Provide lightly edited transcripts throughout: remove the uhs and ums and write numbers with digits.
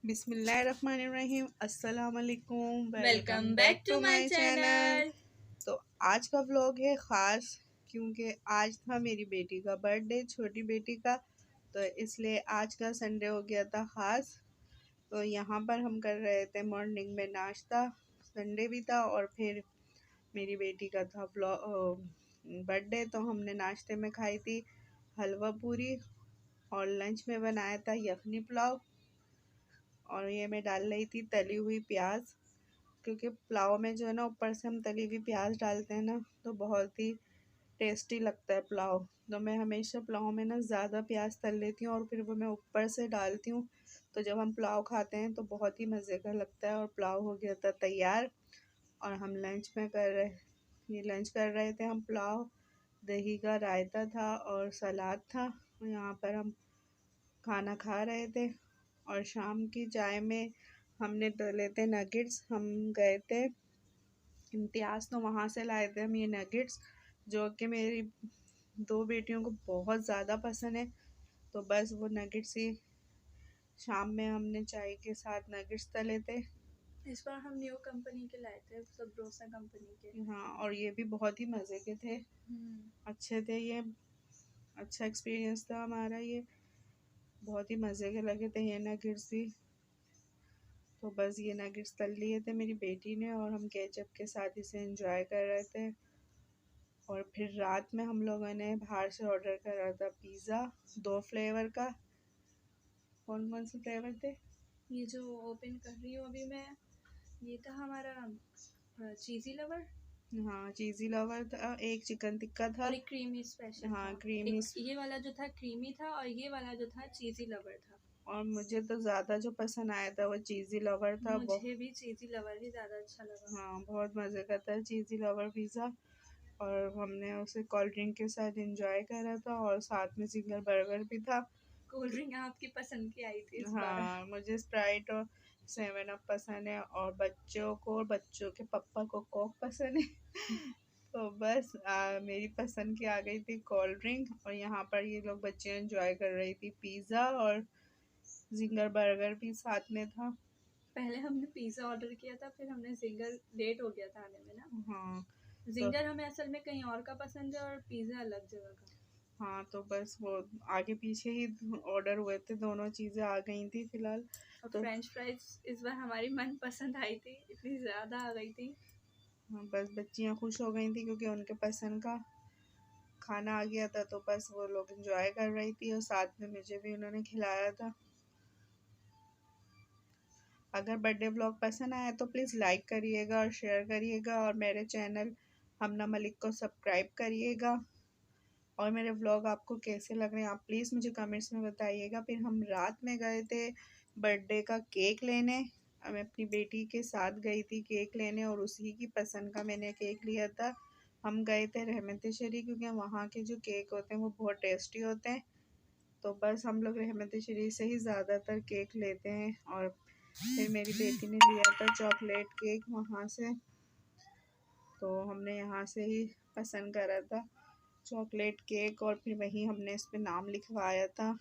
बिस्मिल्लाहिर्रहमानिर्रहीम, अस्सलाम वालेकुम, welcome back to my channel. तो आज का व्लॉग है ख़ास क्योंकि आज था मेरी बेटी का बर्थडे, छोटी बेटी का। तो इसलिए आज का संडे हो गया था ख़ास। तो यहाँ पर हम कर रहे थे मॉर्निंग में नाश्ता, संडे भी था और फिर मेरी बेटी का था बर्थडे। तो हमने नाश्ते में खाई थी हलवा पूरी और लंच में बनाया था यखनी पुलाव। और ये मैं डाल रही थी तली हुई प्याज, क्योंकि पुलाव में जो है ना ऊपर से हम तली हुई प्याज डालते हैं ना तो बहुत ही टेस्टी लगता है पुलाव। तो मैं हमेशा पुलाव में ना ज़्यादा प्याज तल लेती हूँ और फिर वो मैं ऊपर से डालती हूँ। तो जब हम पुलाव खाते हैं तो बहुत ही मज़े का लगता है। और पुलाव हो गया था तैयार और हम लंच कर रहे थे हम पुलाव, दही का रायता था और सलाद था। यहाँ पर हम खाना खा रहे थे और शाम की चाय में हमने तले थे नगेट्स। हम गए थे इम्तियाज़, तो वहाँ से लाए थे हम ये नगेट्स, जो कि मेरी दो बेटियों को बहुत ज़्यादा पसंद है। तो बस वो नगेट्स ही शाम में हमने चाय के साथ नगेट्स तले थे। इस बार हम न्यू कंपनी के लाए थे, सब ब्रोसा कंपनी के। हाँ, और ये भी बहुत ही मज़े के थे, अच्छे थे। ये अच्छा एक्सपीरियंस था हमारा, ये बहुत ही मज़े के लगे थे ये नगेट्स भी। तो बस ये नगेट्स तल लिए थे मेरी बेटी ने और हम केचप के साथ इसे एंजॉय कर रहे थे। और फिर रात में हम लोगों ने बाहर से ऑर्डर करा था पिज़्ज़ा, 2 फ्लेवर का। कौन कौन से फ्लेवर थे? ये जो ओपन कर रही हूँ अभी मैं, ये था हमारा चीज़ी लवर हाँ, चीज़ी लवर था, एक चिकन टिक्का था। और एक क्रीमी स्पेशल हाँ, था। क्रीमी। एक ये वाला जो था क्रीमी था और ये वाला जो था चीज़ी लवर था। और मुझे तो ज़्यादा जो पसंद आया था वो चीज़ी लवर था। मुझे भी चीज़ी लवर ही ज़्यादा अच्छा लगा। हाँ, बहुत मज़े का था चीज़ी लवर पिज़्ज़ा। और हमने उसे कोल्ड ड्रिंक के साथ एंजॉय करा था और साथ में जिंगर बर्गर भी था। कोल्ड ड्रिंक आपकी पसंद की आई थी इस बार। हाँ, मुझे स्प्राइट और 7 अप पसंद है और बच्चों के पापा को कोक पसंद है। तो बस मेरी पसंद की आ गई थी कोल्ड ड्रिंक और यहाँ पर ये लोग बच्चे एंजॉय कर रही थी पिज़्ज़ा और जिंगर बर्गर भी साथ में था। पहले हमने पिज़्ज़ा ऑर्डर किया था, फिर हमने जिंगर, लेट हो गया था आने में ना। हाँ, तो जिंगर हमें असल में कहीं और का पसंद है और पिज़्ज़ा अलग जगह का। हाँ, तो बस वो आगे पीछे ही ऑर्डर हुए थे, दोनों चीज़ें आ गई थी फिलहाल। और तो फ्रेंच फ्राइज इस बार हमारी मन पसंद आई थी, इतनी ज़्यादा आ गई थी। हाँ, बस बच्चियाँ खुश हो गई थी क्योंकि उनके पसंद का खाना आ गया था। तो बस वो लोग एंजॉय कर रही थी और साथ में मुझे भी उन्होंने खिलाया था। अगर बर्थडे व्लॉग पसंद आया तो प्लीज़ लाइक करिएगा और शेयर करिएगा और मेरे चैनल हमना मलिक को सब्सक्राइब करिएगा। और मेरे व्लॉग आपको कैसे लग रहे हैं आप प्लीज़ मुझे कमेंट्स में बताइएगा। फिर हम रात में गए थे बर्थडे का केक लेने। मैं अपनी बेटी के साथ गई थी केक लेने और उसी की पसंद का मैंने केक लिया था। हम गए थे रहमत शरी, क्योंकि वहाँ के जो केक होते हैं वो बहुत टेस्टी होते हैं। तो बस हम लोग रहमत शरी से ही ज़्यादातर केक लेते हैं। और फिर मेरी बेटी ने लिया था चॉकलेट केक वहाँ से, तो हमने यहाँ से ही पसंद करा था चॉकलेट केक। और फिर वहीं हमने इस पे नाम लिखवाया था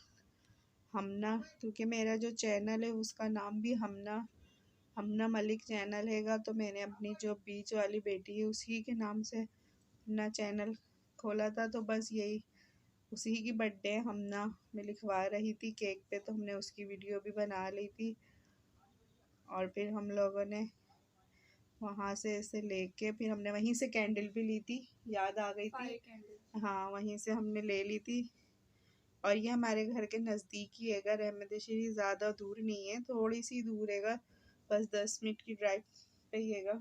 हमना, क्योंकि मेरा जो चैनल है उसका नाम भी हमना मलिक चैनल हैगा। तो मैंने अपनी जो बीच वाली बेटी है उसी के नाम से अपना चैनल खोला था। तो बस यही उसी की बर्थडे हमना में लिखवा रही थी केक पे, तो हमने उसकी वीडियो भी बना ली थी। और फिर हम लोगों ने वहाँ से इसे लेके फिर हमने वहीं से कैंडल भी ली थी, याद आ गई थी। कैंडल। हाँ, वहीं से हमने ले ली थी। और ये हमारे घर के नज़दीक ही हैगा, रहमत शरी ज़्यादा दूर नहीं है, थोड़ी सी दूर हैगा, बस 10 मिनट की ड्राइव पे ही हैगा।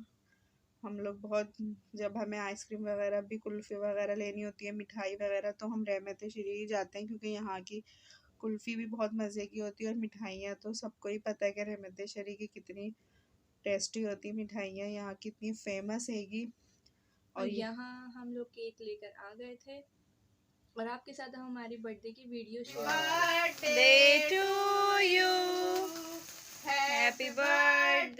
हम लोग बहुत, जब हमें आइसक्रीम वगैरह भी कुल्फ़ी वगैरह लेनी होती है, मिठाई वगैरह, तो हम रहमत शरी ही जाते हैं, क्योंकि यहाँ की कुल्फ़ी भी बहुत मज़े की होती है और मिठाइयाँ तो सबको ही पता है कि रहमत शरी की कितनी टेस्टी होती है मिठाइयाँ, यहाँ की इतनी फेमस हैगी। और यहाँ हम लोग केक लेकर आ गए थे और आपके साथ हम हमारी बर्थडे की video share. Birthday to you, happy birthday.